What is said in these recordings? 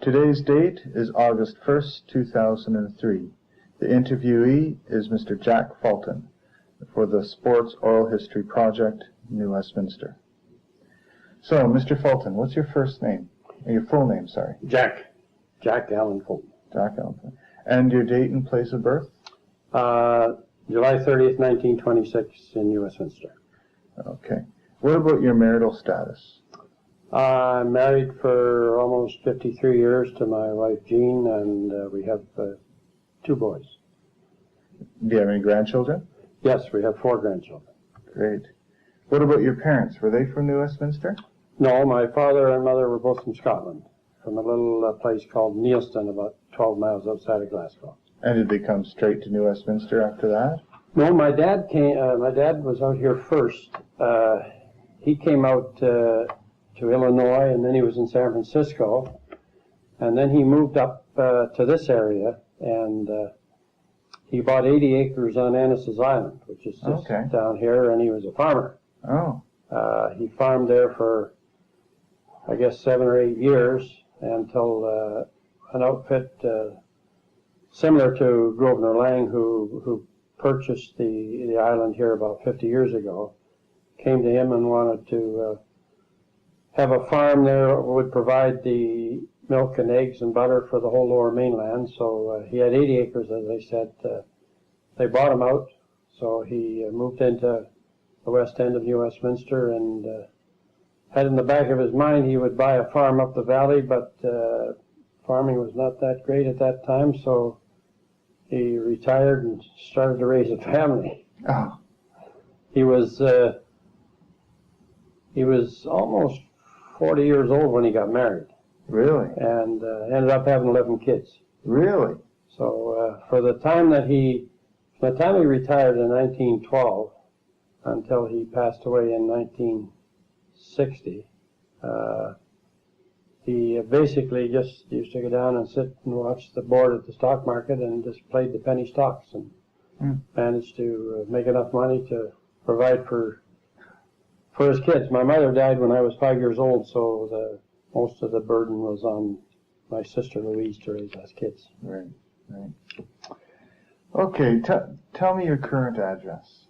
Today's date is August 1st, 2003. The interviewee is Mr. Jack Fulton for the Sports Oral History Project, New Westminster. So, Mr. Fulton, what's your first name? Your full name, sorry. Jack Allen Fulton. Jack Allen Fulton. And your date and place of birth? July 30th, 1926 in New Westminster. Okay. What about your marital status? I'm married for almost 53 years to my wife Jean, and we have 2 boys. Do you have any grandchildren? Yes, we have 4 grandchildren. Great. What about your parents? Were they from New Westminster? No, my father and mother were both from Scotland, from a little place called Neilston, about 12 miles outside of Glasgow. And did they come straight to New Westminster after that? No, my dad came. My dad was out here first. He came out to Illinois, and then he was in San Francisco, and then he moved up to this area, and he bought 80 acres on Annis's Island, which is just down here, and he was a farmer. Oh. He farmed there for, I guess, 7 or 8 years until an outfit similar to Grosvenor Lang, who purchased the island here about 50 years ago, came to him and wanted to have a farm there that would provide the milk and eggs and butter for the whole lower mainland. So he had 80 acres, as I said. They bought him out, so he moved into the west end of New Westminster and had in the back of his mind he would buy a farm up the valley, but farming was not that great at that time, so he retired and started to raise a family. Oh. He was almost 40 years old when he got married. Really? And ended up having 11 kids. Really? So from the time he retired in 1912 until he passed away in 1960, he basically just used to go down and sit and watch the board at the stock market and just played the penny stocks and managed to make enough money to provide for his kids. My mother died when I was 5 years old, so most of the burden was on my sister Louise to raise us kids. Right, right. Okay, tell me your current address.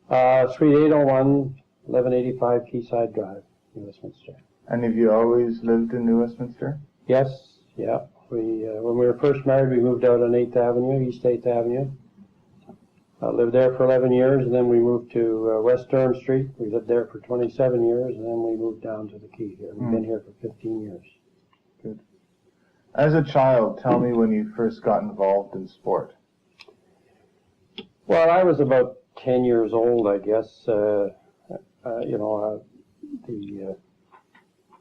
Suite 801, 1185 Quayside Drive, New Westminster. And have you always lived in New Westminster? Yes, yeah. When we were first married, we moved out on 8th Avenue, East 8th Avenue. Lived there for 11 years, and then we moved to West Durham Street. We lived there for 27 years, and then we moved down to the Quay here. We've been here for 15 years. Good. As a child, tell me when you first got involved in sport. Well, I was about 10 years old, I guess. The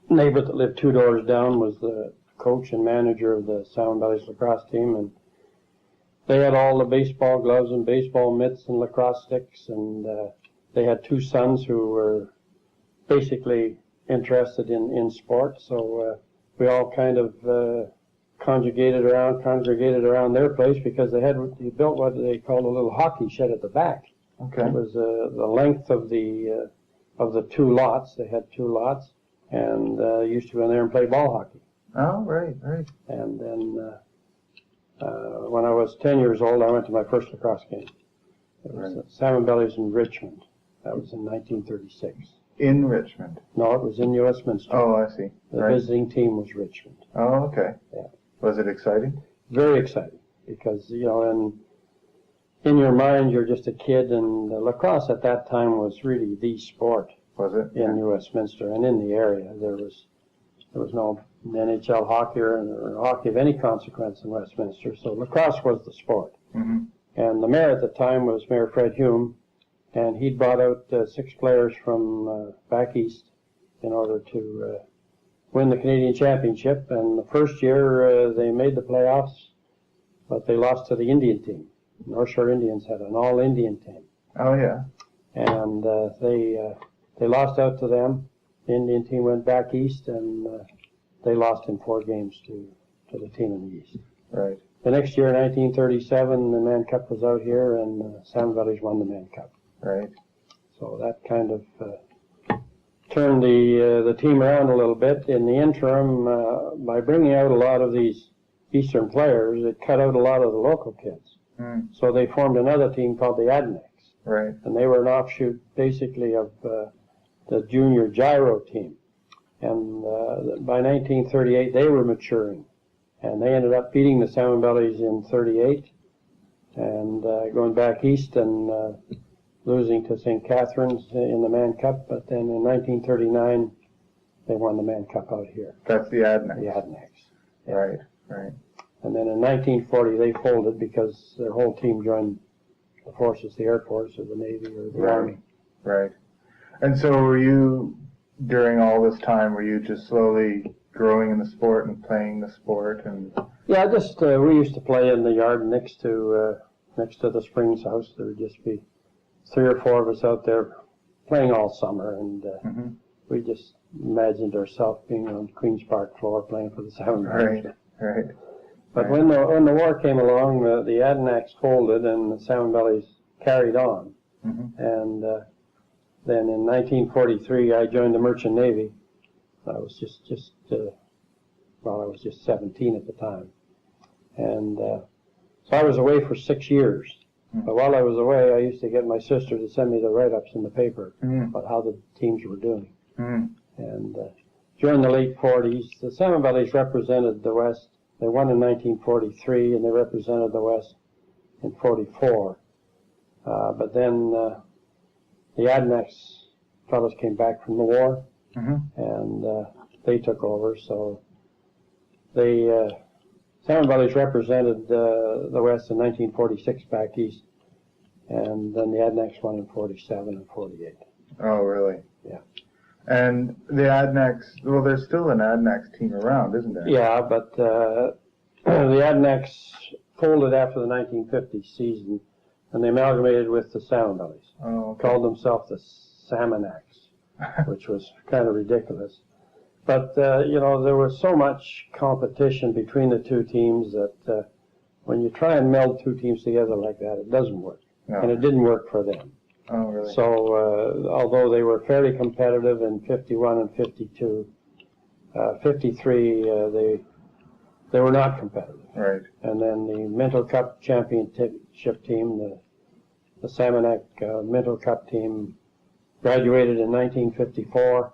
neighbor that lived 2 doors down was the coach and manager of the Salmon Valleys lacrosse team, and they had all the baseball gloves and baseball mitts and lacrosse sticks, and they had 2 sons who were basically interested in sport, so we all kind of congregated around their place because they built what they called a little hockey shed at the back. Okay. It was the length of the 2 lots. They had 2 lots, and used to go in there and play ball hockey. Oh, right, right. And then when I was 10 years old, I went to my first lacrosse game. It was at Salmon Valleys in Richmond. That was in 1936. In Richmond? No, it was in New Westminster. Oh, I see. The visiting team was Richmond. Oh, okay. Yeah. Was it exciting? Very exciting, because, in your mind, you're just a kid, and lacrosse at that time was really the sport. Was it? In New Westminster and in the area. There was no NHL hockey or hockey of any consequence in Westminster, so lacrosse was the sport. Mm-hmm. And the mayor at the time was Mayor Fred Hume, and he'd brought out 6 players from back east in order to win the Canadian Championship. And the first year they made the playoffs, but they lost to the Indian team. North Shore Indians had an all-Indian team. Oh, yeah. And they lost out to them. The Indian team went back east, and they lost in 4 games to the team in the east. Right. The next year, 1937, the Mann Cup was out here, and Salmon Valleys won the Mann Cup. Right. So that kind of turned the team around a little bit. In the interim, by bringing out a lot of these Eastern players, it cut out a lot of the local kids. So they formed another team called the Adnex. Right. And they were an offshoot, basically, of the junior gyro team. And by 1938, they were maturing. And they ended up beating the Salmon Bellies in 38 and going back east and losing to St. Catharines in the Man Cup. But then in 1939, they won the Man Cup out here. That's the Adnex. The Adnex. Yeah. Right, right. And then in 1940, they folded because their whole team joined the forces, the Air Force or the Navy or the Army. Right. And so were you, during all this time, were you just slowly growing in the sport and playing the sport? And yeah, just we used to play in the yard next to the Springs house. There would just be 3 or 4 of us out there playing all summer, and we just imagined ourselves being on Queen's Park floor playing for the Salmon Bellies. Right. But when the war came along, the Adnex folded and the Salmon Bellies carried on. And then in 1943, I joined the Merchant Navy. I was I was just 17 at the time. And so I was away for 6 years. But while I was away, I used to get my sister to send me the write-ups in the paper about how the teams were doing. And during the late 40s, the Salmon Bellies represented the West. They won in 1943, and they represented the West in 44. But then the Adnex fellows came back from the war, and they took over. So the Salmon Bellies represented the West in 1946 back east, and then the Adnex won in 47 and 48. Oh, really? Yeah. And the Adnex, well, there's still an Adnex team around, isn't there? Yeah, but the Adnex folded after the 1950 season, and they amalgamated with the Salmon Bellies. Oh, okay. Called themselves the Salmonax, which was kind of ridiculous. But, there was so much competition between the two teams that when you try and meld two teams together like that, it doesn't work. No. And it didn't work for them. Oh, really? So, although they were fairly competitive in 51 and 52, 53, they were not competitive. Right. And then the Minto Cup championship team, the Salmonac Minto Cup team, graduated in 1954,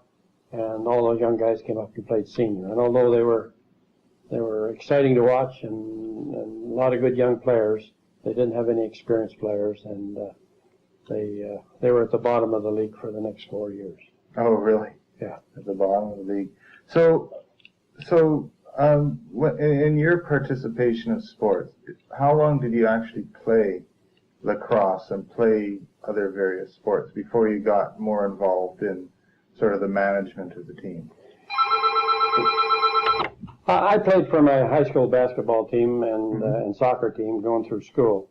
and all those young guys came up and played senior. And although they were exciting to watch and a lot of good young players, they didn't have any experienced players, and they were at the bottom of the league for the next 4 years. Oh, really? Yeah. At the bottom of the league. So, in your participation in sports, how long did you actually play lacrosse and play other various sports before you got more involved in sort of the management of the team? I played for my high school basketball team and soccer team going through school,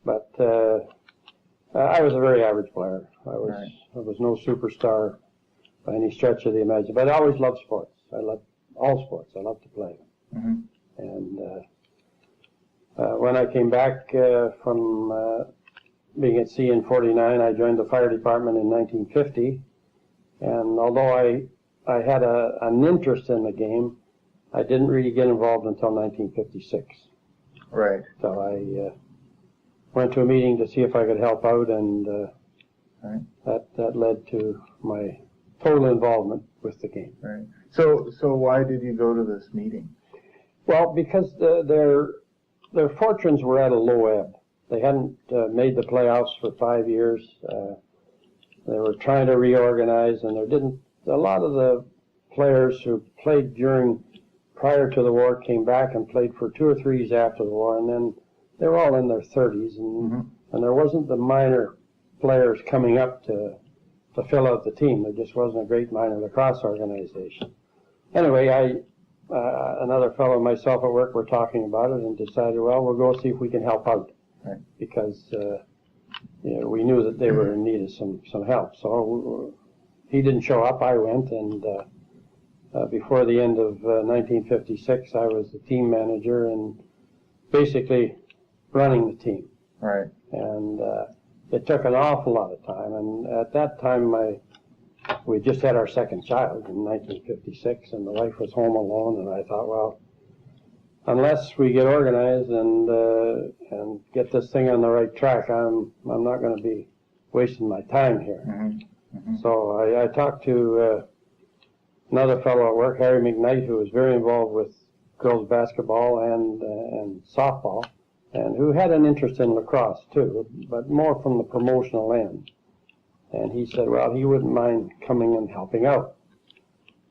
but I was a very average player. I was no superstar by any stretch of the imagination, but I always loved sports. I loved all sports. I loved to play. And when I came back from being at sea in 49, I joined the fire department in 1950. And although I had an interest in the game, I didn't really get involved until 1956. Right. So I went to a meeting to see if I could help out, and that led to my total involvement with the game. Right. So why did you go to this meeting? Well, because their fortunes were at a low ebb. They hadn't made the playoffs for 5 years. They were trying to reorganize, and a lot of the players who played prior to the war came back and played for 2 or 3 years after the war, and then they were all in their 30s, and there wasn't the minor players coming up to fill out the team. There just wasn't a great minor lacrosse organization. Anyway, another fellow and myself at work were talking about it and decided, well, we'll go see if we can help out, because we knew that they were in need of some help. So he didn't show up. I went, and before the end of 1956, I was the team manager and basically running the team. Right. And it took an awful lot of time. And at that time, my we just had our second child in 1956, and the wife was home alone, and I thought, well, unless we get organized and get this thing on the right track, I'm not going to be wasting my time here. Mm-hmm. Mm-hmm. So I talked to another fellow at work, Harry McKnight, who was very involved with girls basketball and softball, and who had an interest in lacrosse too, but more from the promotional end. And he said, well, he wouldn't mind coming and helping out.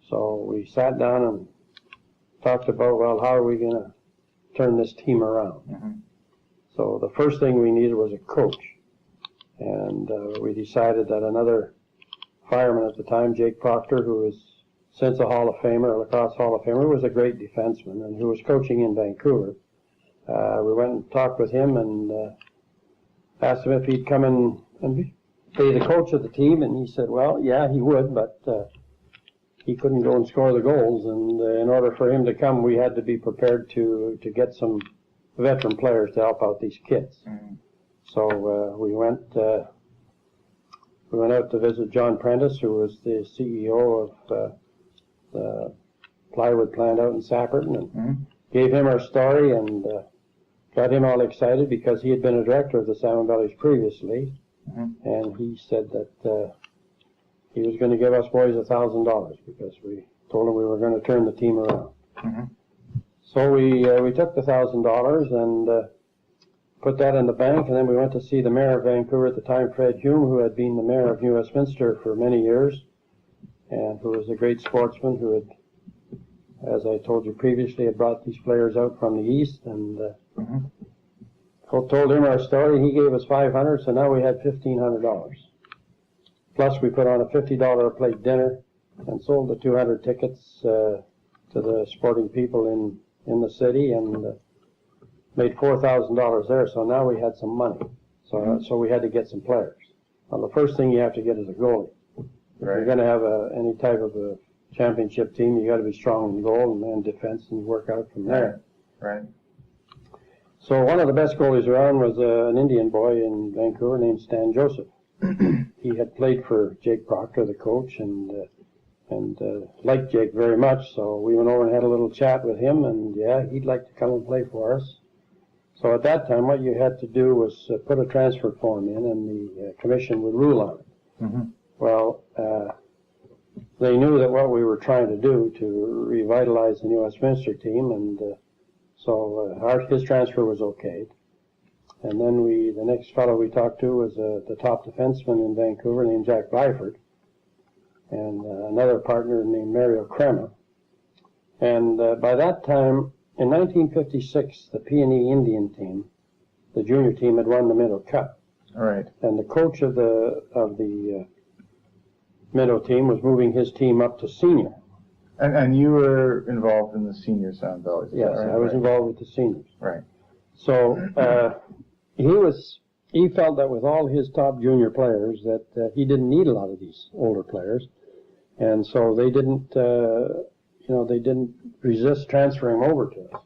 So we sat down and talked about, well, how are we going to turn this team around? Mm-hmm. So the first thing we needed was a coach. And we decided that another fireman at the time, Jake Proctor, who was since a Hall of Famer, a lacrosse Hall of Famer, was a great defenseman and who was coaching in Vancouver. We went and talked with him and asked him if he'd come in and be the coach of the team, and he said, well, yeah, he would, but he couldn't go and score the goals, and in order for him to come, we had to be prepared to get some veteran players to help out these kids. Mm-hmm. So we went out to visit John Prentice, who was the CEO of the plywood plant out in Sapperton, and Mm-hmm. gave him our story and got him all excited because he had been a director of the Salmon Bellies previously, Mm-hmm. and he said that he was going to give us boys $1,000 because we told him we were going to turn the team around. Mm-hmm. So we took the $1,000 and put that in the bank, and then we went to see the mayor of Vancouver at the time, Fred Hume, who had been the mayor of New Westminster for many years, and who was a great sportsman who had, as I told you previously, had brought these players out from the east, and Mm-hmm. told him our story. He gave us $500, so now we had $1,500. Plus, we put on a $50 a plate dinner and sold the 200 tickets to the sporting people in the city, and made $4,000 there. So now we had some money. So we had to get some players. Well, the first thing you have to get is a goalie. If you're going to have any type of a championship team, you got to be strong in goal and defense, and work out from there. Right. So one of the best goalies around was an Indian boy in Vancouver named Stan Joseph. He had played for Jake Proctor, the coach, and liked Jake very much. So we went over and had a little chat with him, and yeah, he'd like to come and play for us. So at that time, what you had to do was put a transfer form in, and the commission would rule on it. Mm-hmm. Well, they knew that what we were trying to do to revitalize the New Westminster team, and so his transfer was okayed. And then the next fellow we talked to was the top defenseman in Vancouver named Jack Byford, and another partner named Mario Crema. And by that time, in 1956, the Peony Indian team, the junior team, had won the Minnow Cup. All right. And the coach of the Minnow team was moving his team up to senior. And you were involved in the senior Salmon Bellies? Yes, right? I was involved with the seniors. Right. So he felt that with all his top junior players that he didn't need a lot of these older players, and so they didn't resist transferring over to us.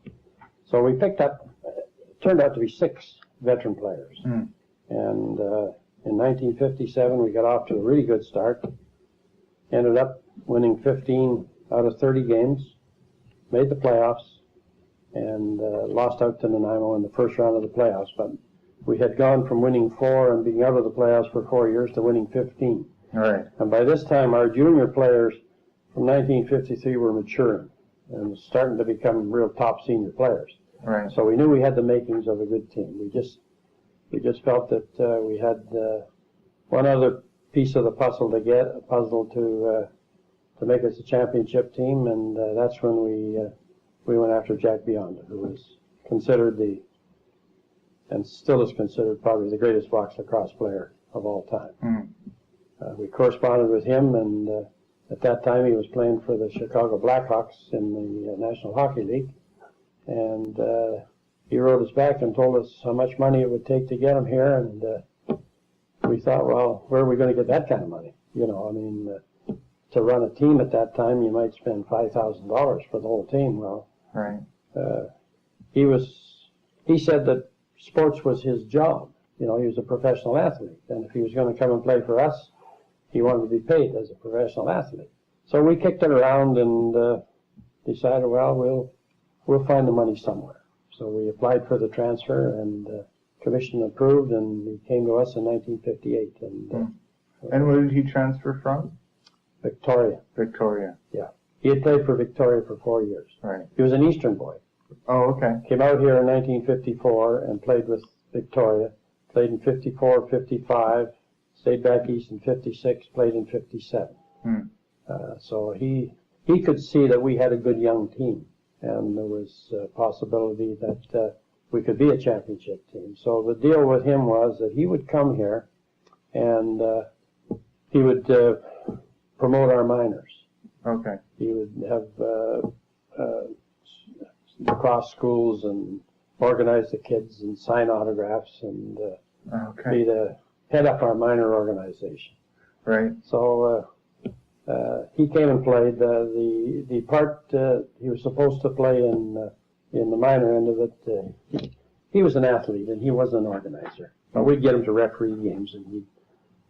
So we picked up, it turned out to be 6 veteran players. Mm. And in 1957 we got off to a really good start, ended up winning 15 out of 30 games, made the playoffs, and lost out to Nanaimo in the first round of the playoffs. But we had gone from winning 4 and being out of the playoffs for 4 years to winning 15. All right. And by this time, our junior players from 1953 were maturing and starting to become real top senior players. All right. So we knew we had the makings of a good team. We just felt that we had one other piece of the puzzle to make us a championship team, and that's when we went after Jack Bionda, who was considered and still is considered probably the greatest box lacrosse player of all time. Mm. We corresponded with him, and at that time he was playing for the Chicago Blackhawks in the National Hockey League, and he wrote us back and told us how much money it would take to get him here, and we thought, well, where are we going to get that kind of money? You know, I mean, to run a team at that time, you might spend $5,000 for the whole team. Well, Right. He said that sports was his job. You know, he was a professional athlete, and if he was going to come and play for us, he wanted to be paid as a professional athlete. So we kicked it around and decided, well, we'll find the money somewhere. So we applied for the transfer, and commission approved, and he came to us in 1958. And where did he transfer from? Victoria. Victoria. Yeah. He had played for Victoria for 4 years. Right. He was an Eastern boy. Oh, okay. Came out here in 1954 and played with Victoria. Played in 54, 55, stayed back east in 56, played in 57. So he could see that we had a good young team, and there was a possibility that we could be a championship team. So the deal with him was that he would come here and he would promote our minors. Okay. He would have lacrosse schools and organize the kids and sign autographs and be the head up our minor organization. Right. So he came and played the part he was supposed to play in the minor end of it. He was an athlete and he wasn't an organizer. But we'd get him to referee games and he'd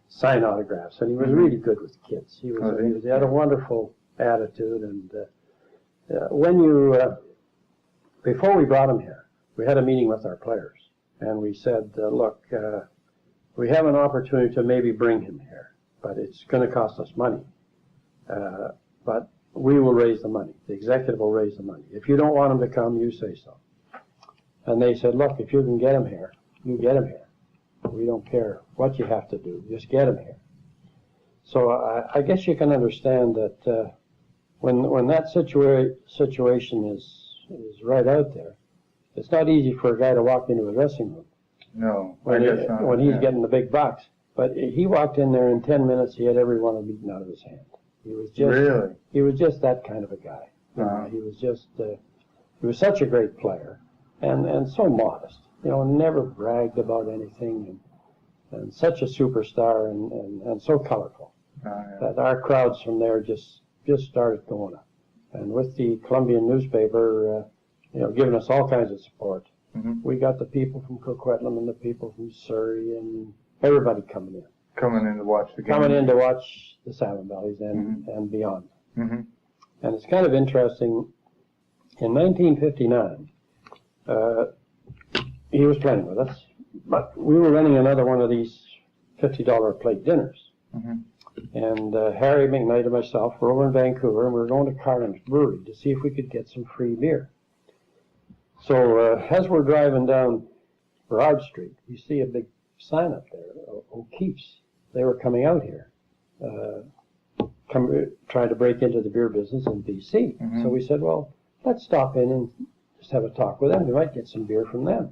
sign autographs, and he was really good with kids. He had a wonderful attitude, and before we brought him here, we had a meeting with our players, and we said, look, we have an opportunity to maybe bring him here, but it's going to cost us money. But we will raise the money. The executive will raise the money. If you don't want him to come, you say so. And they said, look, if you can get him here, you get him here. We don't care what you have to do. Just get him here. So I guess you can understand that when that situation is right out there, it's not easy for a guy to walk into a dressing room. No, when he's getting the big bucks. But he walked in there in 10 minutes. He had every one of them beaten out of his hand. He was just He was just that kind of a guy. He was just he was such a great player and so modest. Never bragged about anything, and such a superstar and so colorful that our crowds from there just started going up. And with the Columbian newspaper, giving us all kinds of support, we got the people from Coquitlam and the people from Surrey and everybody coming in. Coming in to watch the game. Coming in to watch the Salmon Valleys and beyond. And it's kind of interesting. In 1959, he was playing with us, but we were running another one of these $50 plate dinners. And Harry McKnight and myself were over in Vancouver, and we were going to Carlin's Brewery to see if we could get some free beer. So as we're driving down Broad Street, we see a big sign up there, O'Keefe's. They were coming out here, trying to break into the beer business in BC. So we said, well, let's stop in and just have a talk with them. We might get some beer from them.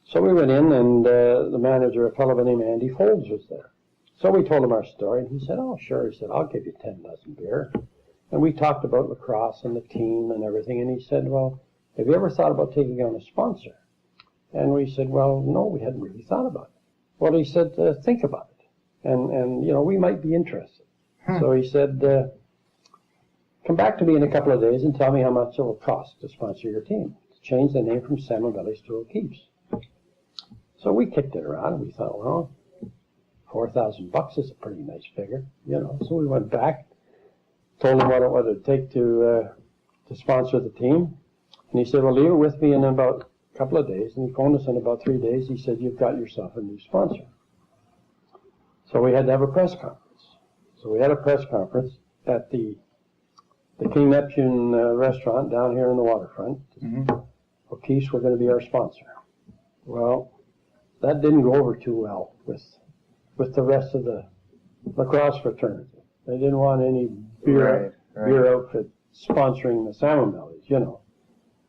So we went in, and the manager, a fellow named Andy Folds, was there. So we told him our story, and he said, oh, sure. He said, I'll give you 10 dozen beer. And we talked about lacrosse and the team and everything, and he said, well, have you ever thought about taking on a sponsor? And we said, well, no, we hadn't really thought about it. Well, he said, think about it, and we might be interested. So he said, come back to me in a couple of days and tell me how much it will cost to sponsor your team, to change the name from Salmon Valleys to O'Keefe's. So we kicked it around, and we thought, well, $4,000 is a pretty nice figure, So we went back, told him what it would take to sponsor the team, and he said, well, leave it with me in about a couple of days. And he phoned us in about 3 days. He said, you've got yourself a new sponsor. So we had to have a press conference. So we had a press conference at the King Neptune restaurant down here in the waterfront. O'Keefe's were going to be our sponsor. Well, that didn't go over too well with the rest of the lacrosse fraternity. They didn't want any beer outfit sponsoring the Salmon Valleys,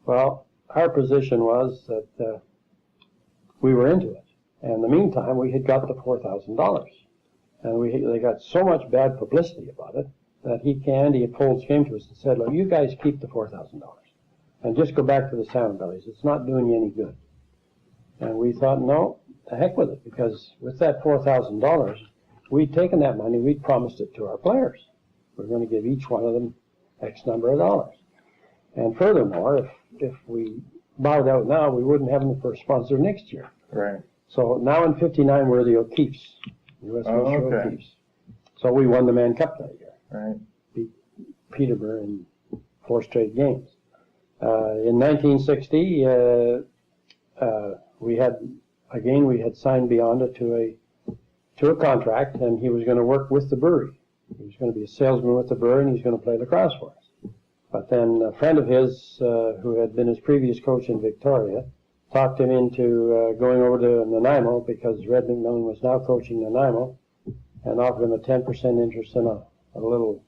Well, our position was that we were into it. And in the meantime, we had got the $4,000. And they got so much bad publicity about it that Andy Folds came to us and said, look, you guys keep the $4,000 and just go back to the Salmon Valleys. It's not doing you any good. And we thought, no, the heck with it, because with that $4,000, we'd taken that money, we'd promised it to our players. We're going to give each one of them X number of dollars. And furthermore, if we bowed out now, we wouldn't have them for a sponsor next year. Right. So now in '59, we're the O'Keefe's, U.S. O'Keefe's. So we won the Man Cup that year. Right. Beat Peterborough in 4 straight games. In 1960, we had signed Beyonda to a contract, and he was going to work with the brewery. He was going to be a salesman with the brewery, and he was going to play lacrosse for us. But then a friend of his, who had been his previous coach in Victoria, talked him into going over to Nanaimo, because Red McMillan was now coaching Nanaimo, and offered him a 10% interest in a little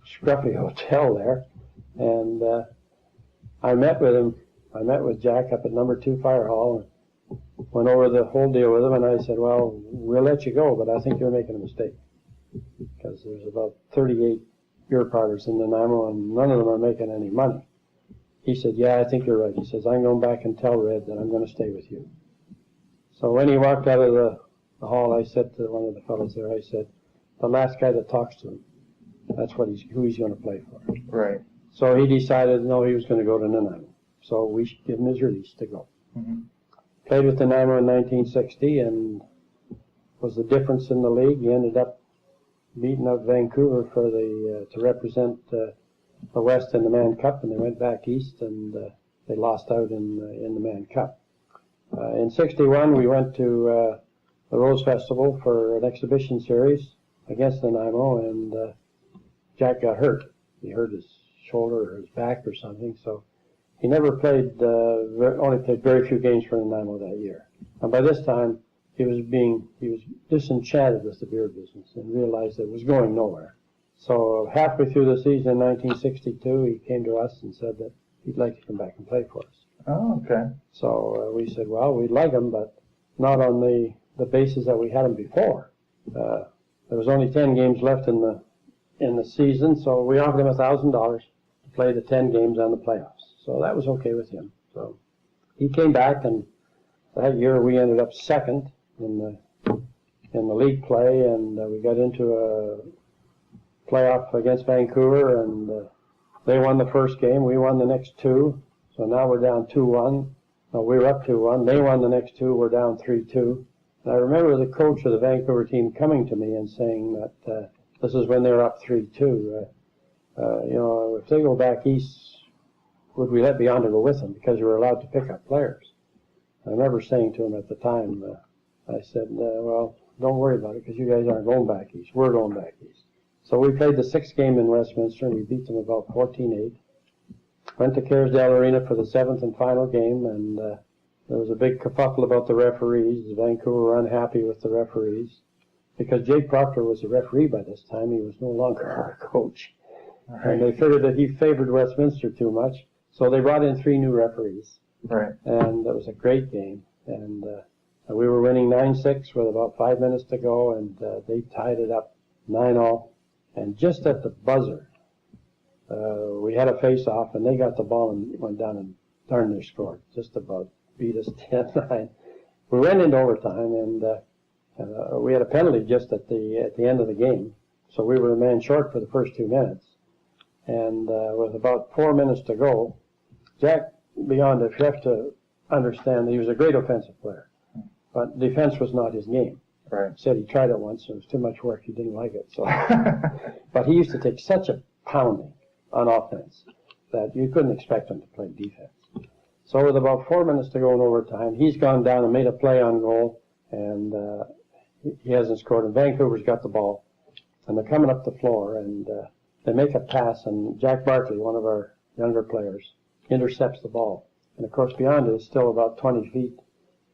scruffy hotel there. And I met with him. I met with Jack up at number 2 Fire Hall and went over the whole deal with him, and I said, well, we'll let you go, but I think you're making a mistake, because there's about 38 beer parlors in Nanaimo, and none of them are making any money. He said, yeah, I think you're right. He says, I'm going back and tell Red that I'm going to stay with you. So when he walked out of the hall, I said to one of the fellows there, I said, the last guy that talks to him, that's who he's going to play for. Right. So he decided, no, he was going to go to Nanaimo. So we should give him his release to go. Mm-hmm. Played with Nanaimo in 1960, and was the difference in the league. He ended up beating out Vancouver for to represent the West in the Man Cup, and they went back east, and they lost out in the Man Cup. In 61, we went to the Rose Festival for an exhibition series against Nanaimo, and Jack got hurt. He hurt his shoulder or his back or something, so he never played, only played very few games for Nanaimo that year. And by this time, he was disenchanted with the beer business and realized that it was going nowhere. So halfway through the season in 1962, he came to us and said that he'd like to come back and play for us. Oh, okay. So we said, well, we'd like him, but not on the basis that we had him before. There was only 10 games left in the season, so we offered him $1,000 to play the 10 games on the playoffs. So that was okay with him. So he came back, and that year we ended up second in the league play, and we got into a playoff against Vancouver, and they won the first game. We won the next 2, so now we're down 2-1. No, we were up 2-1. They won the next 2. We're down 3-2. And I remember the coach of the Vancouver team coming to me and saying that this is when they were up 3-2. If they go back east, would we let Beyonda go with them, because you were allowed to pick up players? I remember saying to him at the time, I said, well, don't worry about it, because you guys aren't going back east. We're going back east. So we played the 6th game in Westminster, and we beat them about 14-8. Went to Kerrisdale Arena for the 7th and final game, and there was a big kerfuffle about the referees. Vancouver were unhappy with the referees, because Jake Proctor was the referee by this time. He was no longer our coach. Right. And they figured that he favored Westminster too much. So they brought in 3 new referees. Right. And it was a great game. And we were winning 9-6 with about 5 minutes to go, and they tied it up 9-all. And just at the buzzer, we had a face-off, and they got the ball and went down and darn near scored. Just about beat us 10-9. We went into overtime, and we had a penalty just at the end of the game. So we were a man short for the first 2 minutes. And with about 4 minutes to go, Jack Beyonda, you have to understand that he was a great offensive player, but defense was not his game. Right. He said he tried it once, and it was too much work. He didn't like it. So, but he used to take such a pounding on offense that you couldn't expect him to play defense. So with about 4 minutes to go in overtime, he's gone down and made a play on goal, and he hasn't scored. And Vancouver's got the ball, and they're coming up the floor, and they make a pass, and Jack Barkley, one of our younger players, intercepts the ball. And of course, Beyonda is still about 20 feet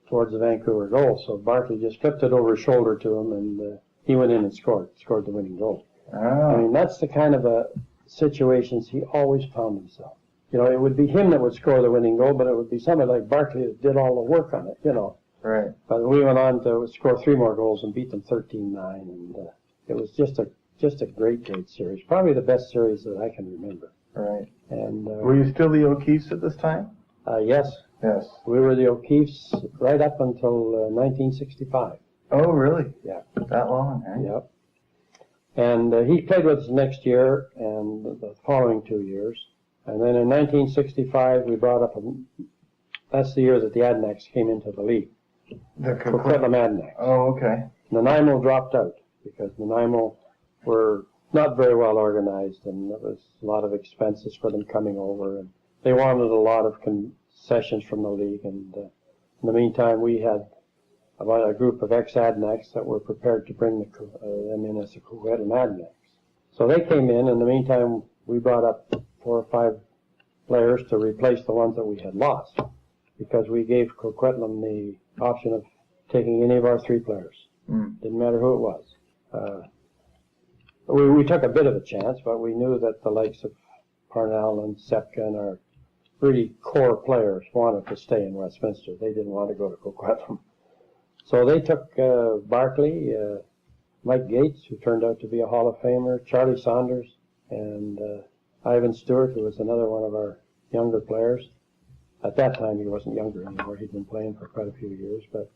towards the Vancouver goal, so Barkley just flipped it over his shoulder to him, and he went in and scored the winning goal. Oh. I mean, that's the kind of situations he always found himself. It would be him that would score the winning goal, but it would be somebody like Barkley that did all the work on it, Right. But we went on to score 3 more goals and beat them 13-9, and it was just a great series. Probably the best series that I can remember. Right. And were you still the O'Keefes at this time? Yes. Yes. We were the O'Keefes right up until 1965. Oh, really? Yeah. That long, eh? Yep. And he played with us next year and the following 2 years. And then in 1965, we brought up that's the year that the Adanacs came into the league. The Coquitlam Adanacs. Oh, okay. Nanaimo dropped out because Nanaimo were not very well organized, and there was a lot of expenses for them coming over, and they wanted a lot of concessions from the league. And in the meantime, we had about a group of ex-Adanacs that were prepared to bring them in as a Coquitlam Adanacs. So they came in the meantime, we brought up 4 or 5 players to replace the ones that we had lost, because we gave Coquitlam the option of taking any of our 3 players. Didn't matter who it was. We took a bit of a chance, but we knew that the likes of Parnell and Sepka and our really core players wanted to stay in Westminster. They didn't want to go to Coquitlam. So they took Barkley, Mike Gates, who turned out to be a Hall of Famer, Charlie Saunders, and Ivan Stewart, who was another one of our younger players. At that time, he wasn't younger anymore. He'd been playing for quite a few years, but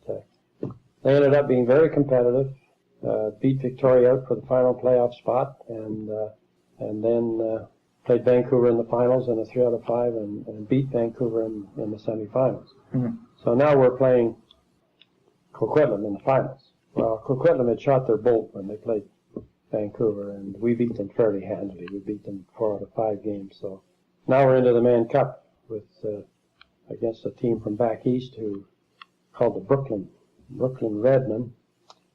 they ended up being very competitive, beat Victoria out for the final playoff spot, and then played Vancouver in the finals in a 3 out of 5 and beat Vancouver in the semifinals. So now we're playing Coquitlam in the finals. Well, Coquitlam had shot their bolt when they played Vancouver, and we beat them fairly handily. We beat them 4 out of 5 games. So now we're into the Mann Cup with against a team from back east who called the Brooklyn Redmen,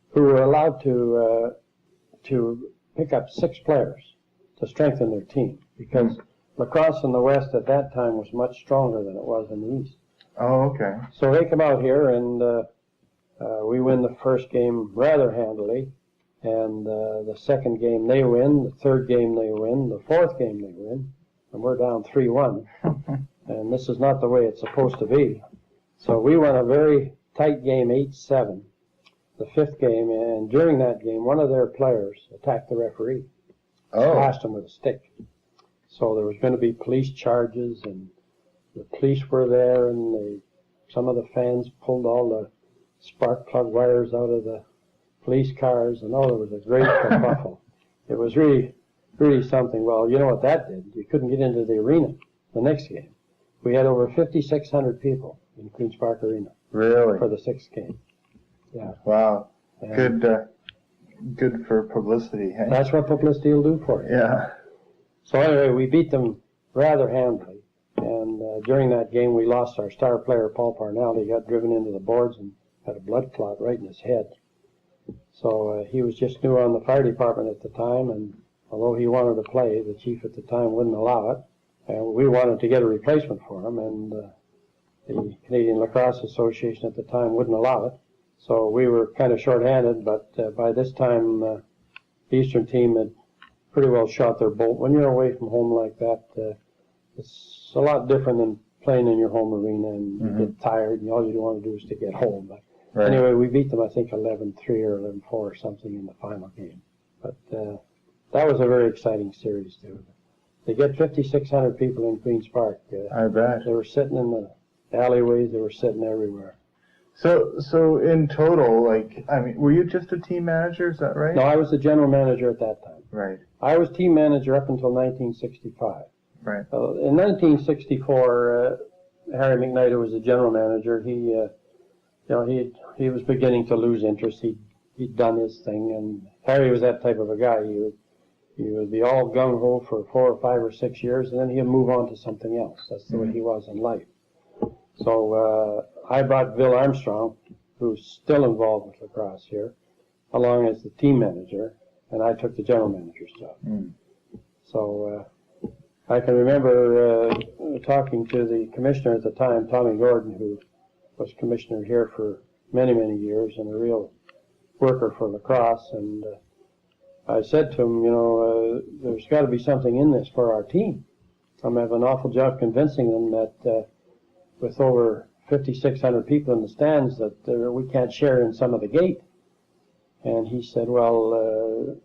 who were allowed to pick up 6 players to strengthen their team, because lacrosse in the West at that time was much stronger than it was in the East. Oh, okay. So they come out here, and we win the first game rather handily, and the second game they win, the third game they win, the fourth game they win, and we're down 3-1. And this is not the way it's supposed to be. So we won a very tight game, 8-7, the 5th game, and during that game, one of their players attacked the referee, slashed him with a stick. So there was going to be police charges, and the police were there, and some of the fans pulled all the spark plug wires out of the police cars, and there was a great kerfuffle. It was really, really something. Well, you know what that did? You couldn't get into the arena the next game. We had over 5,600 people in Queen's Park Arena. Really? For the 6th game. Yeah. Wow. And good for publicity, hey? That's what publicity will do for you. Yeah. So anyway, we beat them rather handily. And during that game, we lost our star player, Paul Parnell. He got driven into the boards and had a blood clot right in his head. So he was just new on the fire department at the time, and although he wanted to play, the chief at the time wouldn't allow it. And we wanted to get a replacement for him, and the Canadian Lacrosse Association at the time wouldn't allow it. So we were kind of short-handed, but by this time, the Eastern team had pretty well shot their bolt. When you're away from home like that, it's a lot different than playing in your home arena, and you get tired, and all you want to do is to get home. But anyway, we beat them, I think, 11-3 or 11-4 or something in the final game. But that was a very exciting series, too. They get 5,600 people in Queen's Park. I bet. They were sitting in the alleyways. They were sitting everywhere. So in total, were you just a team manager? Is that right? No, I was the general manager at that time. Right. I was team manager up until 1965. Right. In 1964, Harry McKnight, who was the general manager, he he was beginning to lose interest. He'd done his thing, and Harry was that type of a guy. He would be all gung-ho for 4 or 5 or 6 years, and then he'd move on to something else. That's the way he was in life. So I brought Bill Armstrong, who's still involved with lacrosse here, along as the team manager, and I took the general manager's job. So I can remember talking to the commissioner at the time, Tommy Gordon, who was commissioner here for many, many years and a real worker for lacrosse, and I said to him, there's got to be something in this for our team. I'm having an awful job convincing them that with over 5,600 people in the stands that we can't share in some of the gate. And he said, well,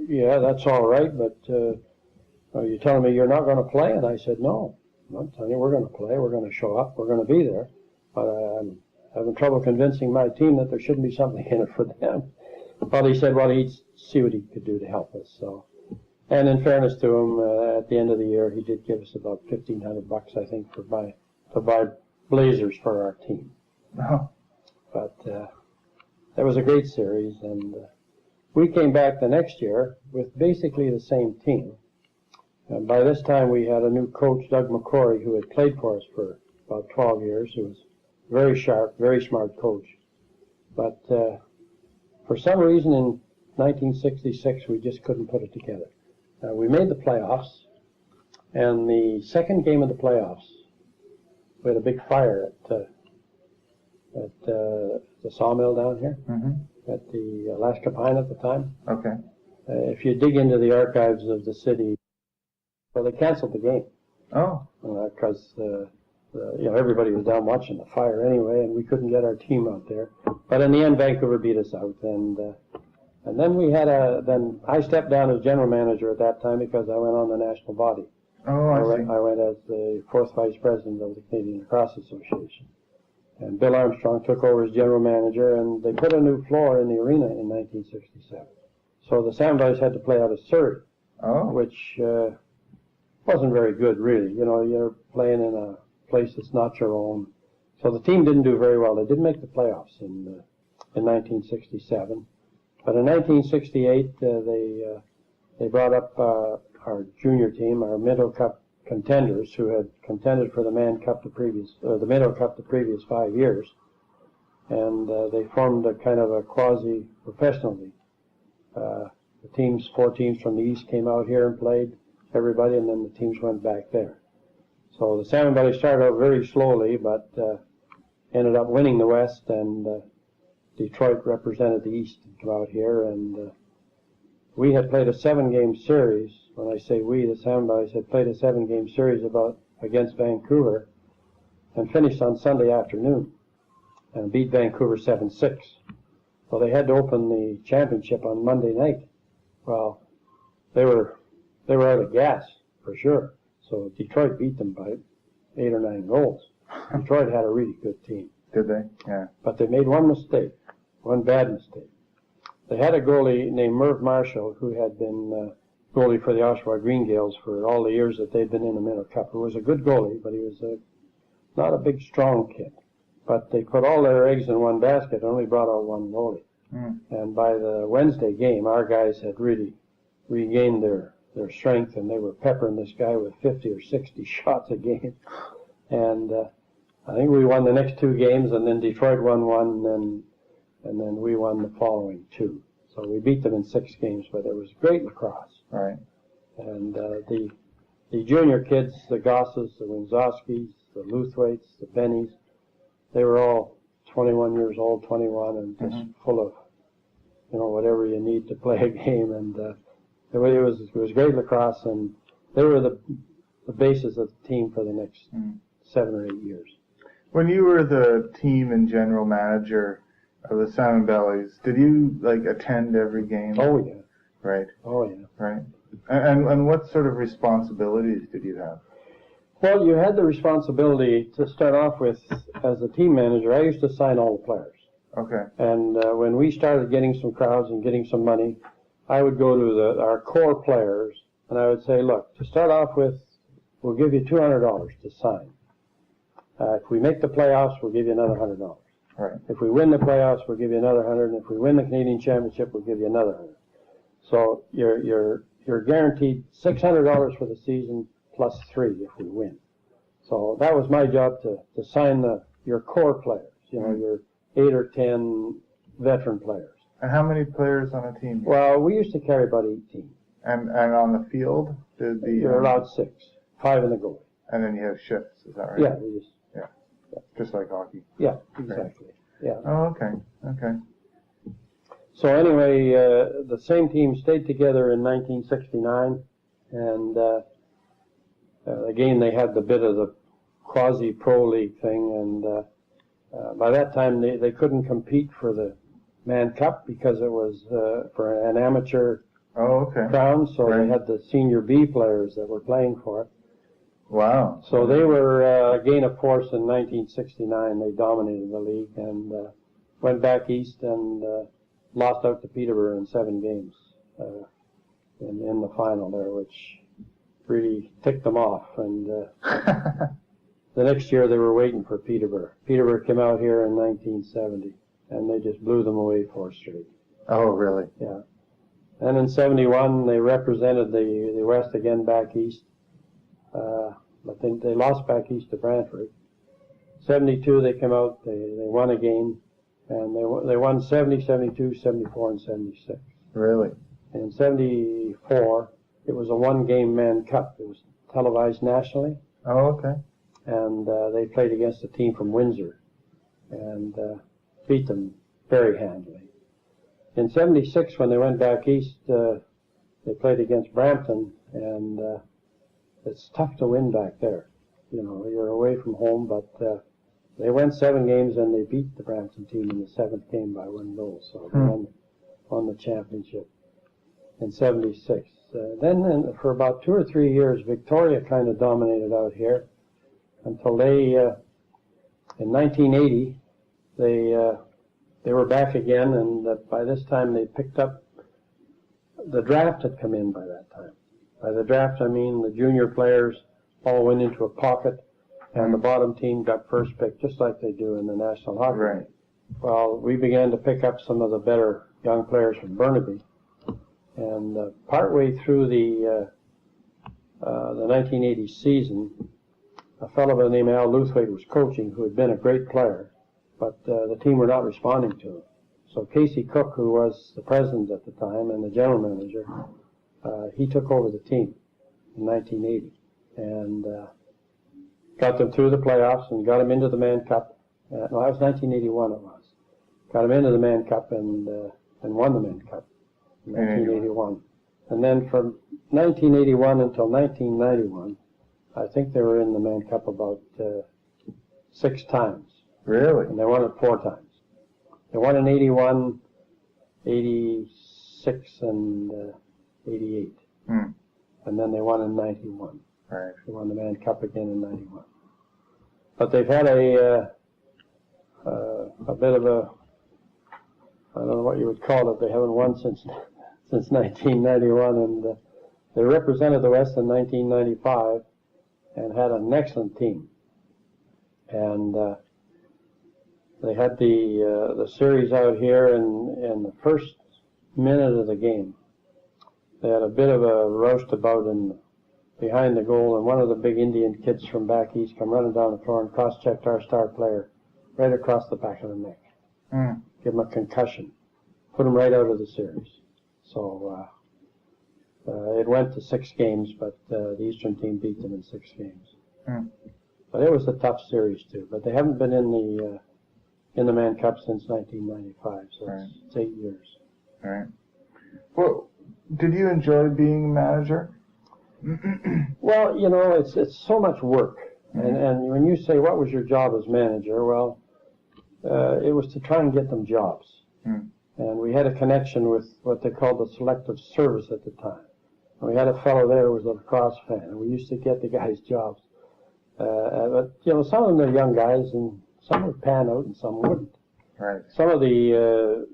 yeah, that's all right, but are you telling me you're not going to play? And I said, no, I'm telling you we're going to play, we're going to show up, we're going to be there. But I'm having trouble convincing my team that there shouldn't be something in it for them. Well, he said, well, he'd see what he could do to help us. So, and in fairness to him, at the end of the year, he did give us about $1,500, I think, to buy blazers for our team. Oh. But that was a great series, and we came back the next year with basically the same team. And by this time, we had a new coach, Doug McCrory, who had played for us for about 12 years, who was very sharp, very smart coach. But for some reason in 1966, we just couldn't put it together. We made the playoffs, and the second game of the playoffs, we had a big fire at the sawmill down here, at the Alaska Pine at the time. Okay. If you dig into the archives of the city, well, they canceled the game. Oh. Because everybody was down watching the fire anyway, and we couldn't get our team out there. But in the end, Vancouver beat us out, and then we had then I stepped down as general manager at that time because I went on the national body. Oh, I see. I went as the 4th vice president of the Canadian Lacrosse Association. And Bill Armstrong took over as general manager, and they put a new floor in the arena in 1967. So the Salmon Boys had to play out of Surrey, which wasn't very good, really. You know, you're playing in a place that's not your own. So the team didn't do very well. They did make the playoffs in 1967. But in 1968, they brought up our junior team, our Minto Cup contenders, who had contended for the Mann Cup the Minto Cup the previous 5 years, and they formed a kind of a quasi-professional league. The 4 teams from the East came out here and played everybody, and then the teams went back there. So the Salmon Belly started out very slowly, but ended up winning the West, and Detroit represented the East and come out here, and we had played a 7-game series. When I say we, the Salmon Boys had played a 7-game series against Vancouver and finished on Sunday afternoon and beat Vancouver 7-6. So they had to open the championship on Monday night. Well, they were out of gas for sure. So Detroit beat them by 8 or 9 goals. Detroit had a really good team. Did they? Yeah. But they made one mistake, one bad mistake. They had a goalie named Merv Marshall who had been goalie for the Oshawa Green Gales for all the years that they'd been in the Minto Cup. He was a good goalie, but he was not a big, strong kid. But they put all their eggs in one basket and only brought out one goalie. And by the Wednesday game, our guys had really regained their strength, and they were peppering this guy with 50 or 60 shots a game. And I think we won the next 2 games, and then Detroit won one, and then we won the following 2. So we beat them in 6 games, but it was great lacrosse. Right. And the junior kids, the Gosses, the Winzowskis, the Luthwaites, the Bennies, they were all 21 years old, 21, and just full of, whatever you need to play a game. And it was great lacrosse, and they were the basis of the team for the next 7 or 8 years. When you were the team and general manager of the Salmon Bellies, did you attend every game? Oh yeah. Right. Oh yeah. Right. And what sort of responsibilities did you have? Well, you had the responsibility to start off with as a team manager. I used to sign all the players. Okay. And when we started getting some crowds and getting some money, I would go to our core players and I would say, look, to start off with, we'll give you $200 to sign. If we make the playoffs, we'll give you another $100. Right. If we win the playoffs, we'll give you another 100, and if we win the Canadian Championship, we'll give you another 100. So you're guaranteed $600 for the season plus 3 if we win. So that was my job to sign your core players, your 8 or 10 veteran players. And how many players on a team? Well, we used to carry about 18. And on the field, you're allowed 6, 5 in the goalie. And then you have shifts, is that right? Yeah, just like hockey. Yeah, exactly. Yeah. Oh, okay. Okay. So anyway, the same team stayed together in 1969, and again they had the bit of the quasi-pro league thing, and by that time they couldn't compete for the Mann Cup because it was for an amateur crown, so they had the senior B players that were playing for it. Wow. So they were a gain of force in 1969. They dominated the league and went back east and lost out to Peterborough in 7 games in the final there, which really ticked them off. And the next year they were waiting for Peterborough. Peterborough came out here in 1970, and they just blew them away 4 straight. Oh, really? Yeah. And in 71, they represented the West again back east. But they lost back east to Brantford. 72, they came out, they won a game, and they won 70, 72, 74, and 76. Really? And in 74, it was a one-game Man Cup. It was televised nationally. Oh, okay. And they played against a team from Windsor and beat them very handily. In 76, when they went back east, they played against Brampton, and it's tough to win back there. You know, you're away from home, but they went 7 games and they beat the Brampton team in the 7th game by 1 goal. So they won the championship in 76. Then for about 2 or 3 years, Victoria kind of dominated out here until they, in 1980, they were back again, and by this time they picked up, the draft had come in by that time. By the draft, I mean the junior players all went into a pocket, and the bottom team got first pick, just like they do in the National Hockey League. Right. Well, we began to pick up some of the better young players from Burnaby, and partway through the 1980 season, a fellow by the name of Al Luthwaite was coaching, who had been a great player, but the team were not responding to him. So Casey Cook, who was the president at the time and the general manager, he took over the team in 1980 and got them through the playoffs and got them into the Man Cup. No, that was 1981 it was. Got them into the Man Cup and won the Man Cup in 1981. And then from 1981 until 1991, I think they were in the Man Cup about 6 times. Really? And they won it 4 times. They won in 81, 86, and 88. And then they won in 91. Right. They won the Man Cup again in 91. But they've had a bit of a, I don't know what you would call it, they haven't won since 1991, and they represented the West in 1995 and had an excellent team. And they had the series out here, and in the first minute of the game, they had a bit of a roustabout behind the goal, and one of the big Indian kids from back east come running down the floor and cross-checked our star player right across the back of the neck. Give him a concussion. Put him right out of the series. So it went to 6 games, but the Eastern team beat them in 6 games. But it was a tough series too. But they haven't been in the Man Cup since 1995, so it's 8 years. Right. Well, did you enjoy being manager? Well, you know, it's so much work. And when you say, what was your job as manager? Well, it was to try and get them jobs. And we had a connection with what they called the selective service at the time. And we had a fellow there who was a lacrosse fan, and we used to get the guys jobs. But, you know, some of them are young guys, and some would pan out and some wouldn't. Right. Some of the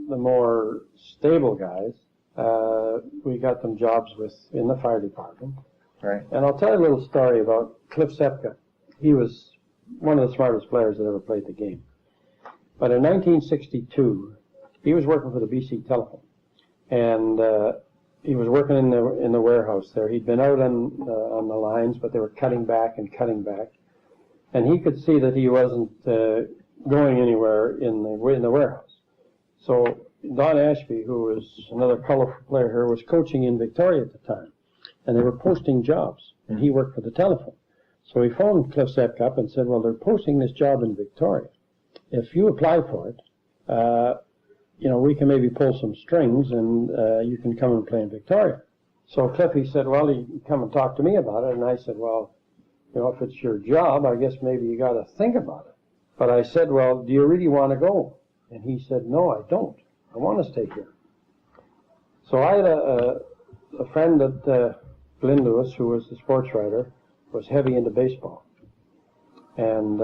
more stable guys, we got them jobs in the fire department. Right. And I'll tell you a little story about Cliff Sepka. He was one of the smartest players that ever played the game. But in 1962, he was working for the BC Telephone, and he was working in the warehouse there. He'd been out on the lines, but they were cutting back, and he could see that he wasn't going anywhere in the warehouse. So Don Ashby, who was another colorful player here, was coaching in Victoria at the time, and they were posting jobs, and he worked for the telephone. So he phoned Cliff Sepka up and said, well, they're posting this job in Victoria. If you apply for it, you know, we can maybe pull some strings, and you can come and play in Victoria. So Cliffy said, well, you can come and talk to me about it. And I said, well, you know, if it's your job, I guess maybe you got to think about it. But I said, well, do you really want to go? And he said, no, I don't. I want to stay here. So I had a friend at Glenn Lewis, who was the sports writer, was heavy into baseball. And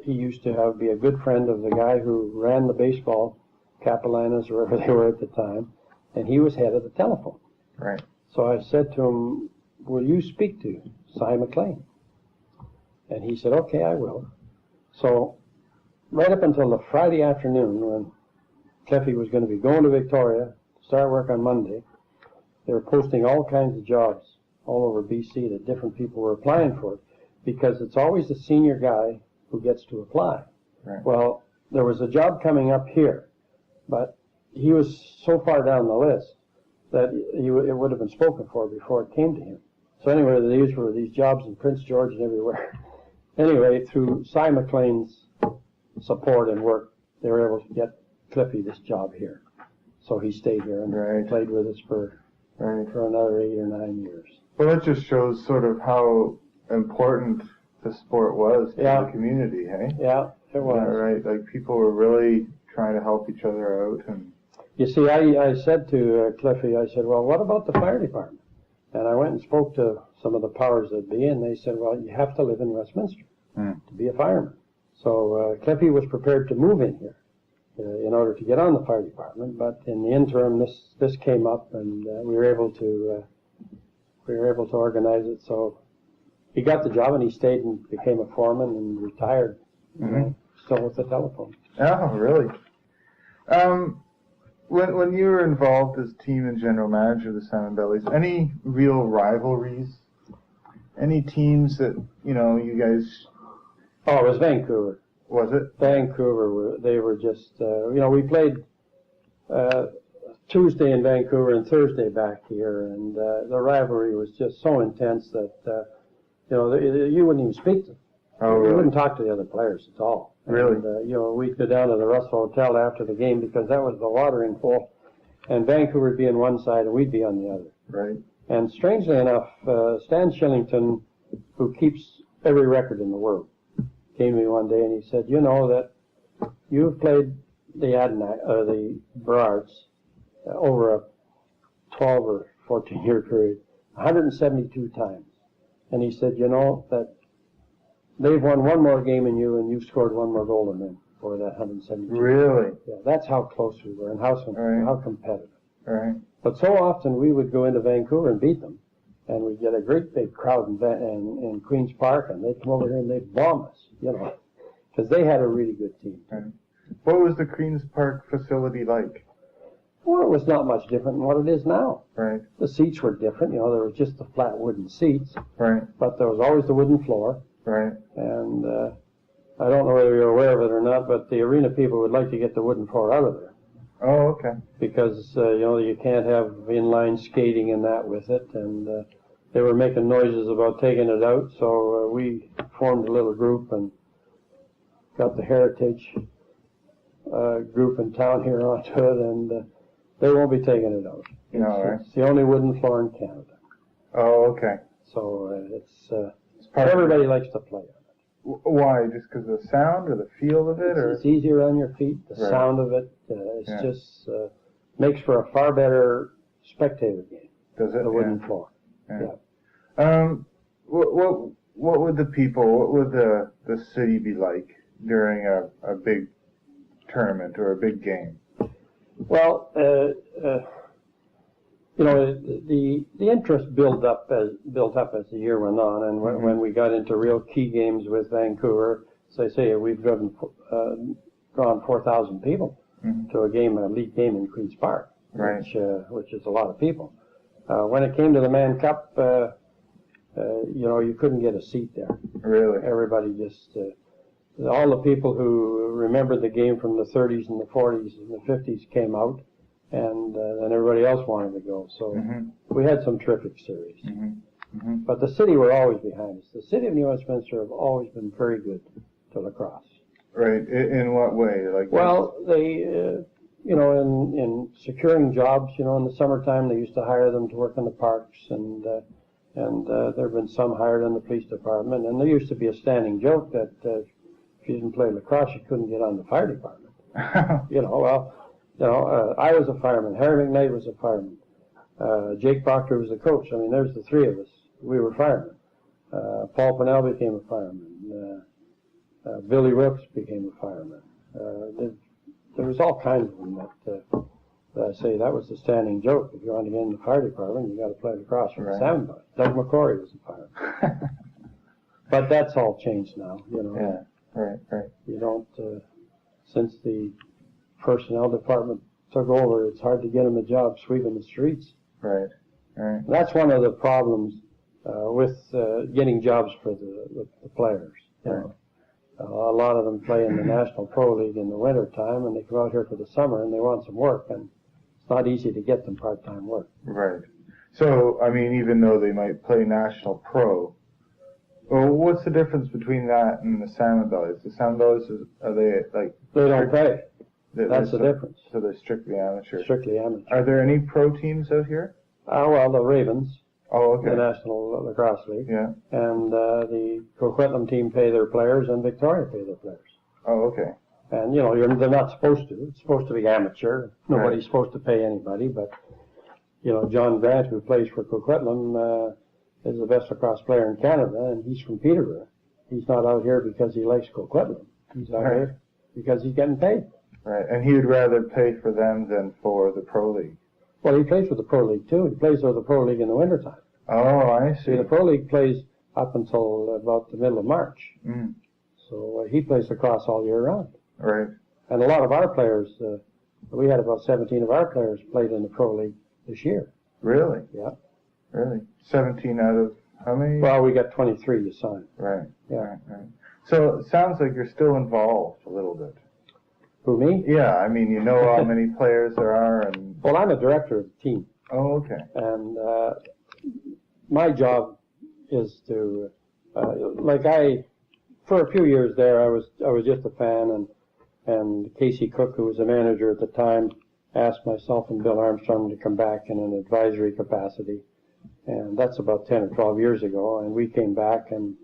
he used to be a good friend of the guy who ran the baseball, Capelanas, or wherever they were at the time, and he was head of the telephone. Right. So I said to him, will you speak to Cy McLean? And he said, okay, I will. So right up until the Friday afternoon when Cliffy was going to be going to Victoria to start work on Monday, they were posting all kinds of jobs all over BC that different people were applying for, because it's always the senior guy who gets to apply. Right. Well, there was a job coming up here, but he was so far down the list that it would have been spoken for before it came to him. So anyway, these were these jobs in Prince George and everywhere. Anyway, through Cy McLean's support and work, they were able to get Cliffy this job here. So he stayed here and played with us for another 8 or 9 years. Well, that just shows sort of how important the sport was to the community, hey? Yeah, it was. Right, like people were really trying to help each other out. And you see, I said to Cliffy, I said, well, what about the fire department? And I went and spoke to some of the powers that be, and they said, well, you have to live in Westminster to be a fireman. So Cliffy was prepared to move in here in order to get on the fire department, but in the interim, this came up, and we were able to organize it. So he got the job, and he stayed and became a foreman and retired. Still with the telephone. Oh, really? When you were involved as team and general manager of the Salmon Bellies, any real rivalries? Any teams that, you guys... Oh, it was Vancouver. Was it? Vancouver, they were just, we played Tuesday in Vancouver and Thursday back here, and the rivalry was just so intense that, you wouldn't even speak to them. Oh, really? You wouldn't talk to the other players at all. Really? And, we'd go down to the Russell Hotel after the game because that was the watering hole, and Vancouver would be on one side and we'd be on the other. Right. And strangely enough, Stan Shillington, who keeps every record in the world, came to me one day and he said, you know that you've played the Burrards over a 12 or 14-year period 172 times. And he said, that they've won one more game than you, and you've scored one more goal than them for that 172. Really? Yeah, that's how close we were and how competitive. Right. But so often we would go into Vancouver and beat them, and we'd get a great big crowd in Queen's Park, and they'd come over here and they'd bomb us, because they had a really good team. Right. What was the Queen's Park facility like? Well, it was not much different than what it is now. Right. The seats were different. There were just the flat wooden seats. Right. But there was always the wooden floor. Right. And I don't know whether you're aware of it or not, but the arena people would like to get the wooden floor out of there. Oh, okay. Because, you can't have inline skating and that with it. And they were making noises about taking it out. So we formed a little group and got the Heritage group in town here onto it. And they won't be taking it out. It's the only wooden floor in Canada. Oh, okay. So everybody likes to play on it. Why? Just because of the sound or the feel of it? It's easier on your feet. The sound of it, just makes for a far better spectator game. Does it? The wooden floor. Yeah. What would the people, what would the city be like during a big tournament or a big game? Well, the interest built up as the year went on, and when we got into real key games with Vancouver, as I say, we've drawn 4,000 people to a league game in Queen's Park, which is a lot of people. When it came to the Mann Cup, you couldn't get a seat there. Really? Everybody just all the people who remembered the game from the 30s and the 40s and the 50s came out. And then everybody else wanted to go. So we had some terrific series. But the city were always behind us. The city of New Westminster have always been very good to lacrosse. Right. In what way? Well, they, in securing jobs, in the summertime, they used to hire them to work in the parks. And there have been some hired in the police department. And there used to be a standing joke that if you didn't play lacrosse, you couldn't get on the fire department. I was a fireman. Harry McKnight was a fireman. Jake Proctor was the coach. I mean, there's the three of us. We were firemen. Paul Pinnell became a fireman. Billy Rooks became a fireman. There was all kinds of them that I say that was the standing joke. If you want to get in the fire department, you got to play lacrosse for the Salmon Bellies. Doug McCrory was a fireman. But that's all changed now. Yeah. Right. You don't since the personnel department took over, it's hard to get them a job sweeping the streets. Right. Right. That's one of the problems with getting jobs for the players. You know. A lot of them play in the National Pro League in the winter time, and they come out here for the summer and they want some work, and it's not easy to get them part-time work. Right. So, I mean, even though they might play National Pro, well, what's the difference between that and the Salmon Bellies? The Salmon Bellies, are they like... They don't pay. That's the difference. So they're strictly amateur. Strictly amateur. Are there any pro teams out here? Well, the Ravens. Oh, okay. The National Lacrosse League. Yeah. And the Coquitlam team pay their players, and Victoria pay their players. Oh, okay. And, you know, they're not supposed to. It's supposed to be amateur. Nobody's supposed to pay anybody, but, you know, John Grant, who plays for Coquitlam, is the best lacrosse player in Canada, and he's from Peterborough. He's not out here because he likes Coquitlam. He's out here because he's getting paid. Right, and he would rather pay for them than for the Pro League. Well, he plays for the Pro League, too. He plays for the Pro League in the wintertime. Oh, I see. See, the Pro League plays up until about the middle of March. Mm. So he plays lacrosse all year round. Right. And a lot of our players, we had about 17 of our players played in the Pro League this year. Really? Yeah. Really? 17 out of how many? Well, we got 23 assigned. Right. Yeah. Right. So it sounds like you're still involved a little bit. Who, me? Yeah, I mean, you know how many players there are and... Well, I'm a director of the team. Oh, okay. And my job is to, for a few years there, I was just a fan, and Casey Cook, who was the manager at the time, asked myself and Bill Armstrong to come back in an advisory capacity. And that's about 10 or 12 years ago, and we came back, and